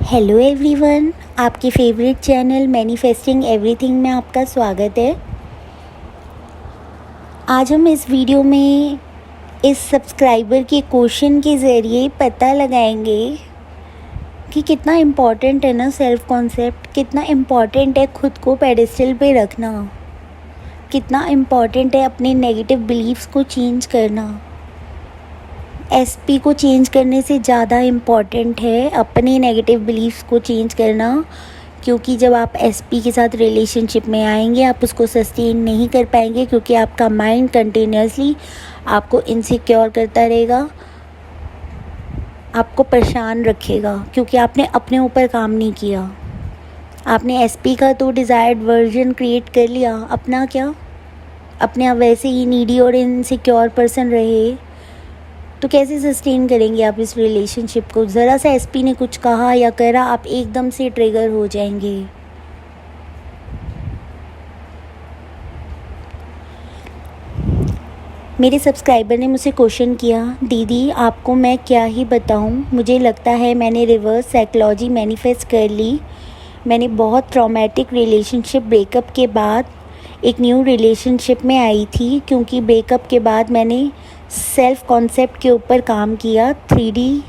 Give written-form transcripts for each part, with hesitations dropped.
Hello everyone, आपके favourite channel manifesting everything में आपका स्वागत है। आज हम इस वीडियो में इस सब्सक्राइबर के क्वेश्चन के ज़रिए पता लगाएंगे कि कितना इम्पॉर्टेंट है ना सेल्फ कॉन्सेप्ट, कितना इम्पॉर्टेंट है खुद को पेडिस्टल पे रखना, कितना इम्पॉर्टेंट है अपने नेगेटिव बिलीव्स को चेंज करना। एसपी को चेंज करने से ज़्यादा इम्पॉर्टेंट है अपने नेगेटिव बिलीफ्स को चेंज करना, क्योंकि जब आप एसपी के साथ रिलेशनशिप में आएंगे आप उसको सस्टेन नहीं कर पाएंगे, क्योंकि आपका माइंड कंटिन्यूसली आपको इनसिक्योर करता रहेगा, आपको परेशान रखेगा, क्योंकि आपने अपने ऊपर काम नहीं किया। आपने एसपी का तो डिज़ायर्ड वर्जन क्रिएट कर लिया, अपना क्या, अपने आप वैसे ही नीडी और इनसिक्योर पर्सन रहे तो कैसे सस्टेन करेंगे आप इस रिलेशनशिप को। ज़रा सा एसपी ने कुछ कहा या करा आप एकदम से ट्रिगर हो जाएंगे। मेरे सब्सक्राइबर ने मुझसे क्वेश्चन किया, दीदी आपको मैं क्या ही बताऊं, मुझे लगता है मैंने रिवर्स साइकोलॉजी मैनिफेस्ट कर ली। मैंने बहुत ट्रॉमेटिक रिलेशनशिप ब्रेकअप के बाद एक न्यू रिलेशनशिप में आई थी, क्योंकि ब्रेकअप के बाद मैंने सेल्फ कॉन्सेप्ट के ऊपर काम किया, 3D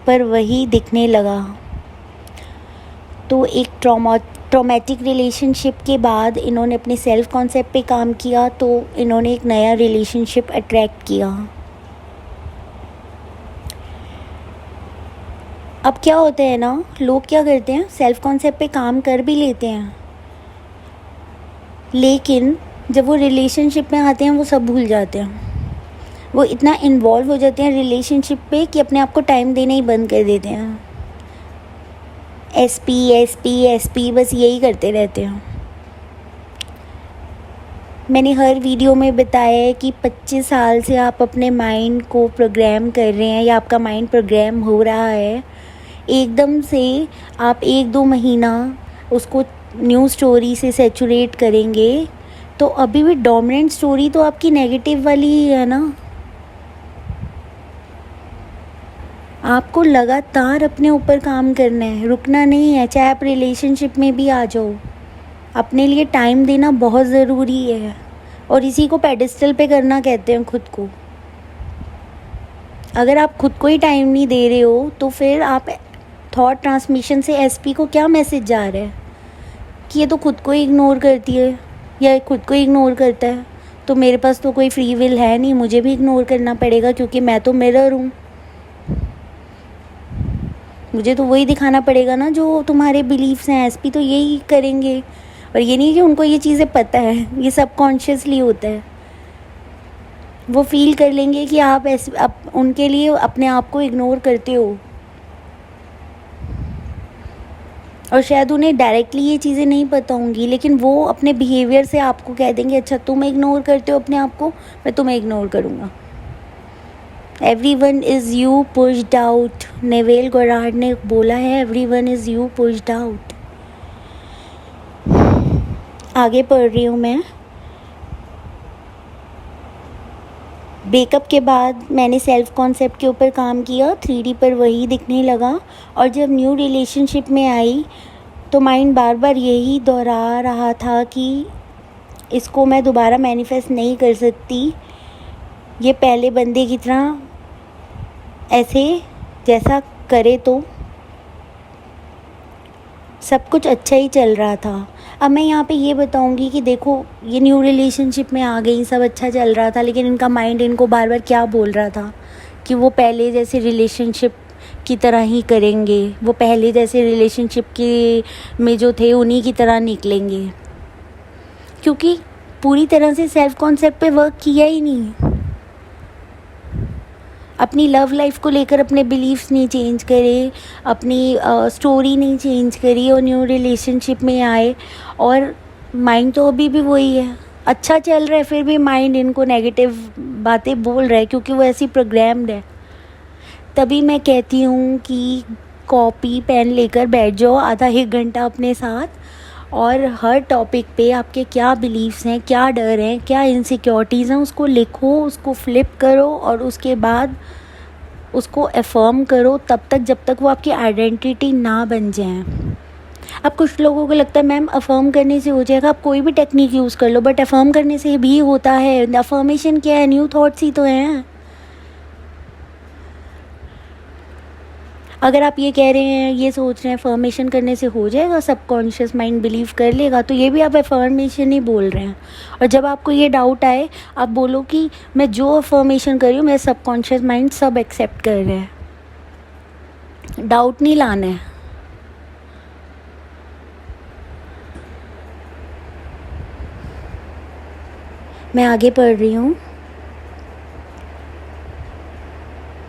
पर वही दिखने लगा। तो एक ट्रॉमेटिक रिलेशनशिप के बाद इन्होंने अपने सेल्फ कॉन्सेप्ट पे काम किया, तो इन्होंने एक नया रिलेशनशिप अट्रैक्ट किया। अब क्या होता है ना, लोग क्या करते हैं, सेल्फ कॉन्सेप्ट पे काम कर भी लेते हैं, लेकिन जब वो रिलेशनशिप में आते हैं वो सब भूल जाते हैं। वो इतना इन्वॉल्व हो जाते हैं रिलेशनशिप पे कि अपने आप को टाइम देना ही बंद कर देते हैं। एसपी एसपी एसपी बस यही करते रहते हैं। मैंने हर वीडियो में बताया है कि 25 साल से आप अपने माइंड को प्रोग्राम कर रहे हैं या आपका माइंड प्रोग्राम हो रहा है। एकदम से आप 1-2 महीना उसको न्यू स्टोरी से सैचुरेट करेंगे तो अभी भी डोमिनेंट स्टोरी तो आपकी नेगेटिव वाली ही है ना। आपको लगातार अपने ऊपर काम करना है, रुकना नहीं है। चाहे आप रिलेशनशिप में भी आ जाओ, अपने लिए टाइम देना बहुत ज़रूरी है, और इसी को पेडिस्टल पे करना कहते हैं खुद को। अगर आप खुद को ही टाइम नहीं दे रहे हो तो फिर आप थॉट ट्रांसमिशन से एसपी को क्या मैसेज जा रहा है कि ये तो खुद को ही इग्नोर करती है या खुद को ही इग्नोर करता है, तो मेरे पास तो कोई फ्री विल है नहीं, मुझे भी इग्नोर करना पड़ेगा क्योंकि मैं तो मिरर हूँ। मुझे तो वही दिखाना पड़ेगा ना जो तुम्हारे बिलीफ्स हैं। एसपी तो यही करेंगे, और ये नहीं कि उनको ये चीज़ें पता है, ये सबकॉन्शियसली होता है। वो फील कर लेंगे कि आप उनके लिए अपने आप को इग्नोर करते हो, और शायद उन्हें डायरेक्टली ये चीज़ें नहीं पता होंगी, लेकिन वो अपने बिहेवियर से आपको कह देंगे, अच्छा तुम इग्नोर करते हो अपने आप को, मैं तुम्हें इग्नोर करूँगा। Everyone is you pushed out, Neville Goddard ने बोला है, everyone is you pushed out. आगे पढ़ रही हूँ मैं। ब्रेकअप के बाद मैंने सेल्फ कॉन्सेप्ट के ऊपर काम किया, 3D पर वही दिखने लगा, और जब न्यू रिलेशनशिप में आई तो माइंड बार बार यही दोहरा रहा था कि इसको मैं दोबारा मैनिफेस्ट नहीं कर सकती, ये पहले बंदे की तरह ऐसे जैसा करे तो सब कुछ अच्छा ही चल रहा था। अब मैं यहाँ पे ये बताऊँगी कि देखो, ये न्यू रिलेशनशिप में आ गई, सब अच्छा चल रहा था, लेकिन इनका माइंड इनको बार बार क्या बोल रहा था कि वो पहले जैसे रिलेशनशिप की तरह ही करेंगे, वो पहले जैसे रिलेशनशिप के में जो थे उन्हीं की तरह निकलेंगे, क्योंकि पूरी तरह से सेल्फ कॉन्सेप्ट पे वर्क किया ही नहीं। अपनी लव लाइफ को लेकर अपने बिलीफ्स नहीं चेंज करे, अपनी स्टोरी नहीं चेंज करी, और न्यू रिलेशनशिप में आए और माइंड तो अभी भी वही है, अच्छा चल रहा है, फिर भी माइंड इनको नेगेटिव बातें बोल रहा है क्योंकि वो ऐसी प्रोग्राम्ड है। तभी मैं कहती हूँ कि कॉपी पेन लेकर बैठ जाओ आधा 1 घंटा अपने साथ, और हर टॉपिक पे आपके क्या बिलीफ्स हैं, क्या डर हैं, क्या इनसिक्योरिटीज़ हैं, उसको लिखो, उसको फ्लिप करो, और उसके बाद उसको अफर्म करो तब तक जब तक वो आपकी आइडेंटिटी ना बन जाए। अब कुछ लोगों को लगता है मैम अफर्म करने से हो जाएगा, आप कोई भी टेक्निक यूज़ कर लो, बट अफर्म करने से भी होता है। अफर्मेशन क्या है? न्यू थॉट्स ही तो हैं। अगर आप ये कह रहे हैं, ये सोच रहे हैं अफर्मेशन करने से हो जाएगा, सबकॉन्शियस माइंड बिलीव कर लेगा, तो ये भी आप अफर्मेशन ही बोल रहे हैं। और जब आपको ये डाउट आए, आप बोलो कि मैं जो अफर्मेशन कर रही हूँ मेरा सबकॉन्शियस माइंड सब एक्सेप्ट कर रहा है। डाउट नहीं लाना है। मैं आगे पढ़ रही हूँ।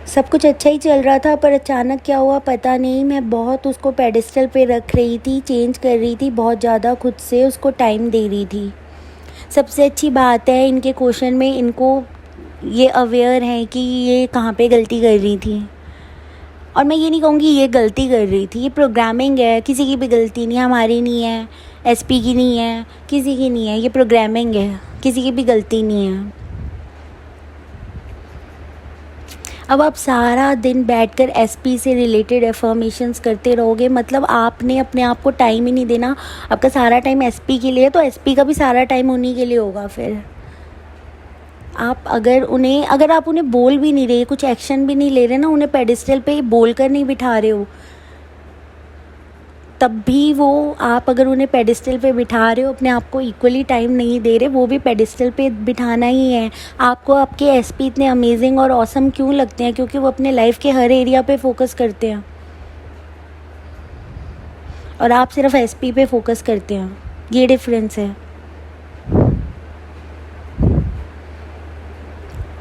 सब कुछ अच्छा ही चल रहा था, पर अचानक क्या हुआ पता नहीं। मैं बहुत उसको पेडिस्टल पे रख रही थी, चेंज कर रही थी बहुत ज़्यादा, खुद से उसको टाइम दे रही थी। सबसे अच्छी बात है इनके क्वेश्चन में, इनको ये अवेयर है कि ये कहाँ पे गलती कर रही थी। और मैं ये नहीं कहूँगी ये गलती कर रही थी, ये प्रोग्रामिंग है, किसी की भी गलती नहीं है, हमारी नहीं है, एसपी की नहीं है, किसी की नहीं है, ये प्रोग्रामिंग है, किसी की भी गलती नहीं है। अब आप सारा दिन बैठकर एसपी से रिलेटेड अफर्मेशंस करते रहोगे, मतलब आपने अपने आप को टाइम ही नहीं देना। आपका सारा टाइम एसपी के लिए, तो एसपी का भी सारा टाइम उन्हीं के लिए होगा। फिर आप अगर आप उन्हें बोल भी नहीं रहे, कुछ एक्शन भी नहीं ले रहे ना, उन्हें पेडिस्टल पे बोल कर नहीं बिठा रहे हो, तब भी वो, आप अगर उन्हें पेडिस्टल पे बिठा रहे हो, अपने आप को इक्वली टाइम नहीं दे रहे, वो भी पेडिस्टल पे बिठाना ही है। आपको आपके एसपी इतने अमेजिंग और ऑसम क्यों लगते हैं? क्योंकि वो अपने लाइफ के हर एरिया पे फोकस करते हैं और आप सिर्फ एसपी पे फोकस करते हैं। ये डिफरेंस है।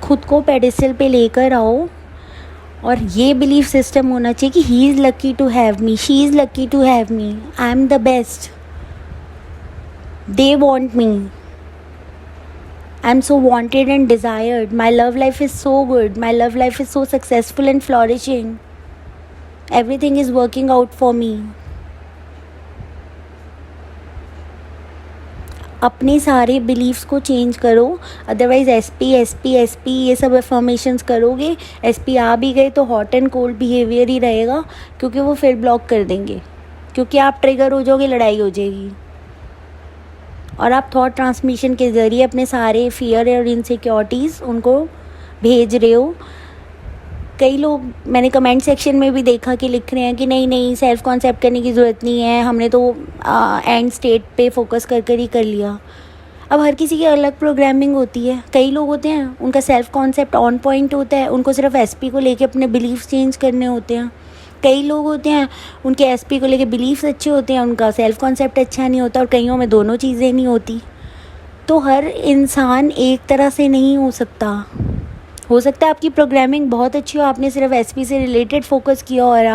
खुद को पेडिस्टल पे लेकर आओ और ये बिलीफ सिस्टम होना चाहिए कि he is lucky to have me, she is lucky to have me, I am the best, they want me, I am so wanted and desired, my love life is so good, my love life is so successful and flourishing, everything is working out for me. अपने सारे beliefs को change करो, otherwise SP SP SP ये सब affirmations करोगे, SP आ भी गए तो हॉट एंड कोल्ड बिहेवियर ही रहेगा, क्योंकि वो फिर ब्लॉक कर देंगे, क्योंकि आप ट्रिगर हो जाओगे, लड़ाई हो जाएगी। और आप थॉट ट्रांसमिशन के ज़रिए अपने सारे फियर और इनसिक्योरिटीज़ उनको भेज रहे हो। कई लोग, मैंने कमेंट सेक्शन में भी देखा कि लिख रहे हैं कि नहीं नहीं सेल्फ कॉन्सेप्ट करने की ज़रूरत नहीं है, हमने तो एंड स्टेट पे फोकस कर कर ही कर लिया। अब हर किसी की अलग प्रोग्रामिंग होती है। कई लोग होते हैं उनका सेल्फ कॉन्सेप्ट ऑन पॉइंट होता है, उनको सिर्फ एसपी को लेके अपने बिलीफ्स चेंज करने होते हैं। कई लोग होते हैं उनके एसपी को लेके बिलीफ्स अच्छे होते हैं, उनका सेल्फ कॉन्सेप्ट अच्छा नहीं होता, और कईयों में दोनों चीज़ें नहीं होती। तो हर इंसान एक तरह से नहीं हो सकता है आपकी प्रोग्रामिंग बहुत अच्छी हो, आपने सिर्फ एसपी से रिलेटेड फोकस किया और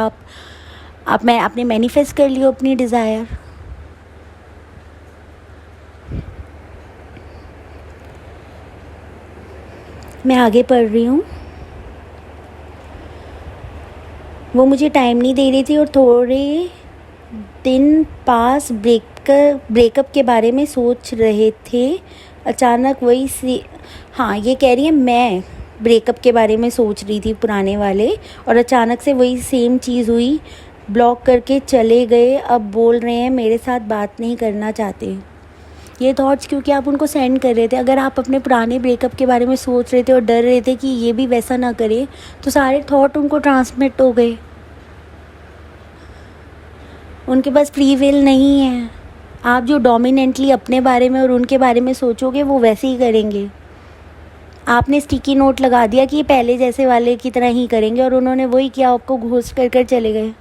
आपने मैनिफेस्ट कर लिया अपनी डिज़ायर। मैं आगे पढ़ रही हूँ। वो मुझे टाइम नहीं दे रही थी और थोड़े दिन पास ब्रेकअप के बारे में सोच रहे थे। अचानक हाँ, ये कह रही है मैं ब्रेकअप के बारे में सोच रही थी पुराने वाले, और अचानक से वही सेम चीज़ हुई, ब्लॉक करके चले गए। अब बोल रहे हैं मेरे साथ बात नहीं करना चाहते। ये थॉट्स क्योंकि आप उनको सेंड कर रहे थे। अगर आप अपने पुराने ब्रेकअप के बारे में सोच रहे थे और डर रहे थे कि ये भी वैसा ना करे, तो सारे थॉट उनको ट्रांसमिट हो गए। उनके पास फ्री विल नहीं है। आप जो डोमिनेंटली अपने बारे में और उनके बारे में सोचोगे वो वैसे ही करेंगे। आपने स्टिकी नोट लगा दिया कि ये पहले जैसे वाले की तरह ही करेंगे, और उन्होंने वही किया, आपको घोस्ट कर कर चले गए।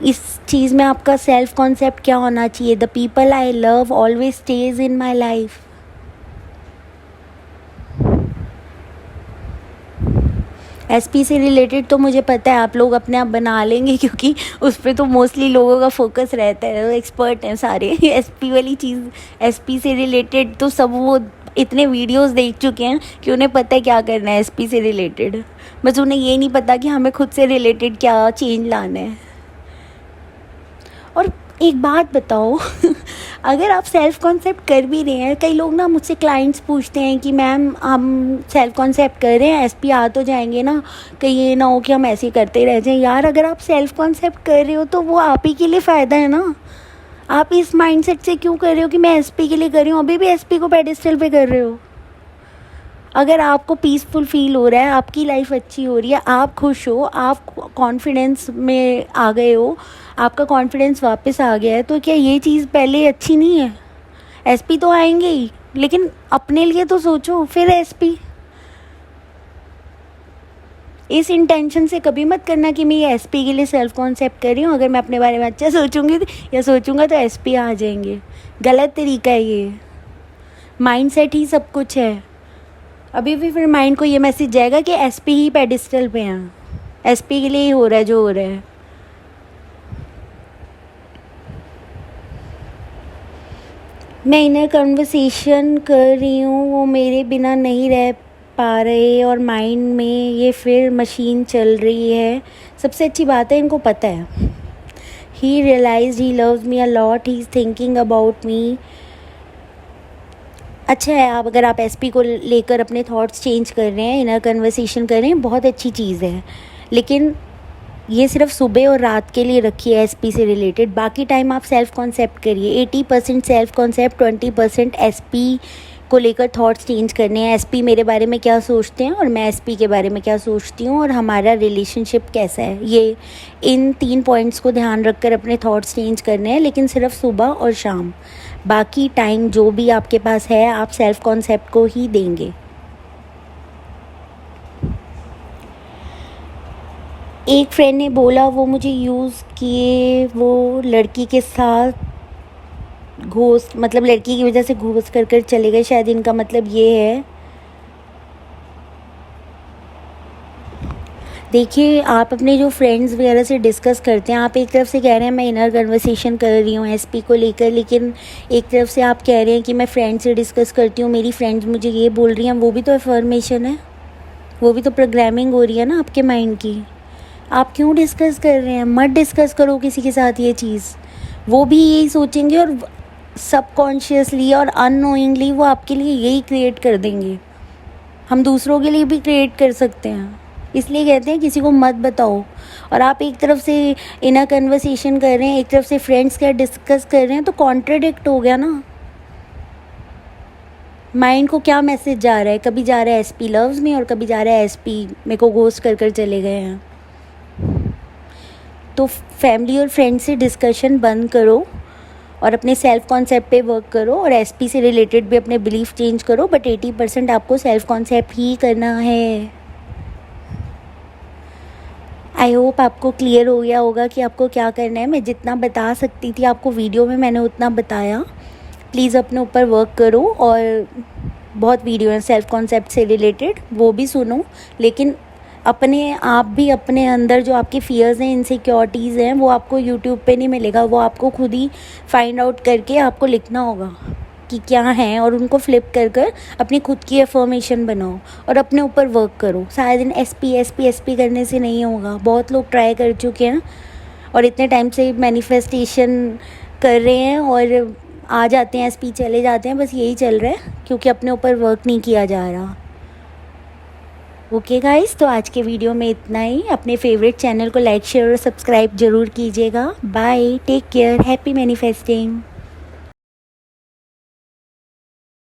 इस चीज़ में आपका सेल्फ कॉन्सेप्ट क्या होना चाहिए? The people I love always stage in my life. SP से रिलेटेड तो मुझे पता है आप लोग अपने आप बना लेंगे, क्योंकि उस पर तो मोस्टली लोगों का फोकस रहता है, वो एक्सपर्ट हैं सारे। एसपी वाली चीज़, एसपी से रिलेटेड तो सब वो इतने वीडियोस देख चुके हैं कि उन्हें पता है क्या करना है एसपी से रिलेटेड। बस उन्हें ये नहीं पता कि हमें खुद से रिलेटेड क्या चेंज लाना है। और एक बात बताओ अगर आप सेल्फ कॉन्सेप्ट कर भी रहे हैं, कई लोग ना मुझसे क्लाइंट्स पूछते हैं कि मैम हम सेल्फ कॉन्सेप्ट कर रहे हैं, एसपी आ तो जाएंगे ना, कहीं ये ना हो कि हम ऐसे ही करते रह जाएं। यार अगर आप सेल्फ कॉन्सेप्ट कर रहे हो तो वो आप ही के लिए फ़ायदा है ना। आप इस माइंडसेट से क्यों कर रहे हो कि मैं एसपी के लिए कर रही हूँ, अभी भी एसपी को पेडिस्टल पे कर रहे हो। अगर आपको पीसफुल फील हो रहा है, आपकी लाइफ अच्छी हो रही है, आप खुश हो, आप कॉन्फिडेंस में आ गए हो, आपका कॉन्फिडेंस वापस आ गया है, तो क्या ये चीज़ पहले अच्छी नहीं है? एसपी तो आएंगे ही, लेकिन अपने लिए तो सोचो, फिर एसपी। इस इंटेंशन से कभी मत करना कि मैं ये एसपी के लिए सेल्फ कॉन्सेप्ट कर रही हूँ, अगर मैं अपने बारे में अच्छा सोचूंगी या सोचूंगा तो एसपी आ जाएंगे। गलत तरीका है ये। माइंडसेट ही सब कुछ है। अभी भी फिर माइंड को ये मैसेज जाएगा कि एसपी ही पेडिस्टल पे हैं, एसपी के लिए ही हो रहा है जो हो रहा है। मैं इनर कन्वर्सेशन कर रही हूँ, वो मेरे बिना नहीं रह पा रहे और माइंड में ये फिर मशीन चल रही है। सबसे अच्छी बात है, इनको पता है। He realise he loves me a lot, he is thinking about me. अच्छा है, आप अगर आप एसपी को लेकर अपने थॉट्स चेंज कर रहे हैं, इनर कन्वर्सेशन कर रहे हैं, बहुत अच्छी चीज़ है, लेकिन ये सिर्फ सुबह और रात के लिए रखिए एसपी से रिलेटेड। बाकी टाइम आप सेल्फ कॉन्सेप्ट करिए। 80% सेल्फ कॉन्सेप्ट, 20% एसपी को लेकर थॉट्स चेंज करने हैं। एसपी मेरे बारे में क्या सोचते हैं और मैं एसपी के बारे में क्या सोचती हूँ और हमारा रिलेशनशिप कैसा है, ये इन 3 पॉइंट्स को ध्यान रखकर अपने थॉट्स चेंज करने हैं, लेकिन सिर्फ सुबह और शाम। बाकी टाइम जो भी आपके पास है आप सेल्फ कॉन्सेप्ट को ही देंगे। एक फ्रेंड ने बोला वो मुझे यूज़ किए, वो लड़की के साथ घोस्ट, मतलब लड़की की वजह से घोस्ट कर चले गए, शायद इनका मतलब ये है। देखिए, आप अपने जो फ्रेंड्स वगैरह से डिस्कस करते हैं, आप एक तरफ से कह रहे हैं मैं इनर कन्वर्सेशन कर रही हूँ एसपी को लेकर, लेकिन एक तरफ से आप कह रहे हैं कि मैं फ्रेंड से डिस्कस करती हूँ, मेरी फ्रेंड्स मुझे ये बोल रही हैं, वो भी तो अफर्मेशन है, वो भी तो प्रोग्रामिंग हो रही है ना आपके माइंड की। आप क्यों डिस्कस कर रहे हैं? मत डिस्कस करो किसी के साथ ये चीज़। वो भी यही सोचेंगे और सबकॉन्शियसली और अननोइंगली वो आपके लिए यही क्रिएट कर देंगे। हम दूसरों के लिए भी क्रिएट कर सकते हैं, इसलिए कहते हैं किसी को मत बताओ। और आप एक तरफ से इनर कन्वर्सेशन कर रहे हैं, एक तरफ से फ्रेंड्स क्या डिस्कस कर रहे हैं, तो कॉन्ट्राडिक्ट हो गया ना। माइंड को क्या मैसेज जा रहा है? कभी जा रहा है एसपी लव्स मी और कभी जा रहा है एसपी मेरे को घोस्ट कर चले गए हैं। तो फैमिली और फ्रेंड से डिस्कशन बंद करो और अपने सेल्फ कॉन्सेप्ट पे वर्क करो और एसपी से रिलेटेड भी अपने बिलीफ चेंज करो, बट 80% आपको सेल्फ कॉन्सेप्ट ही करना है। आई होप आपको क्लियर हो गया होगा कि आपको क्या करना है। मैं जितना बता सकती थी आपको वीडियो में मैंने उतना बताया। प्लीज़ अपने ऊपर वर्क करो, और बहुत वीडियो हैं सेल्फ कॉन्सेप्ट से रिलेटेड, वो भी सुनो, लेकिन अपने आप भी अपने अंदर जो आपके फियर्स हैं, इनसिक्योरिटीज़ हैं, वो आपको यूट्यूब पे नहीं मिलेगा, वो आपको खुद ही फाइंड आउट करके आपको लिखना होगा कि क्या हैं, और उनको फ्लिप कर अपनी खुद की अफर्मेशन बनाओ और अपने ऊपर वर्क करो। सारा दिन एसपी करने से नहीं होगा। बहुत लोग ट्राई कर चुके हैं और इतने टाइम से मैनिफेस्टेशन कर रहे हैं और आ जाते हैं एसपी, चले जाते हैं, बस यही चल रहा है क्योंकि अपने ऊपर वर्क नहीं किया जा रहा। ओके गाइस, तो आज के वीडियो में इतना ही। अपने फेवरेट चैनल को लाइक, शेयर और सब्सक्राइब ज़रूर कीजिएगा। Bye, take care, happy manifesting.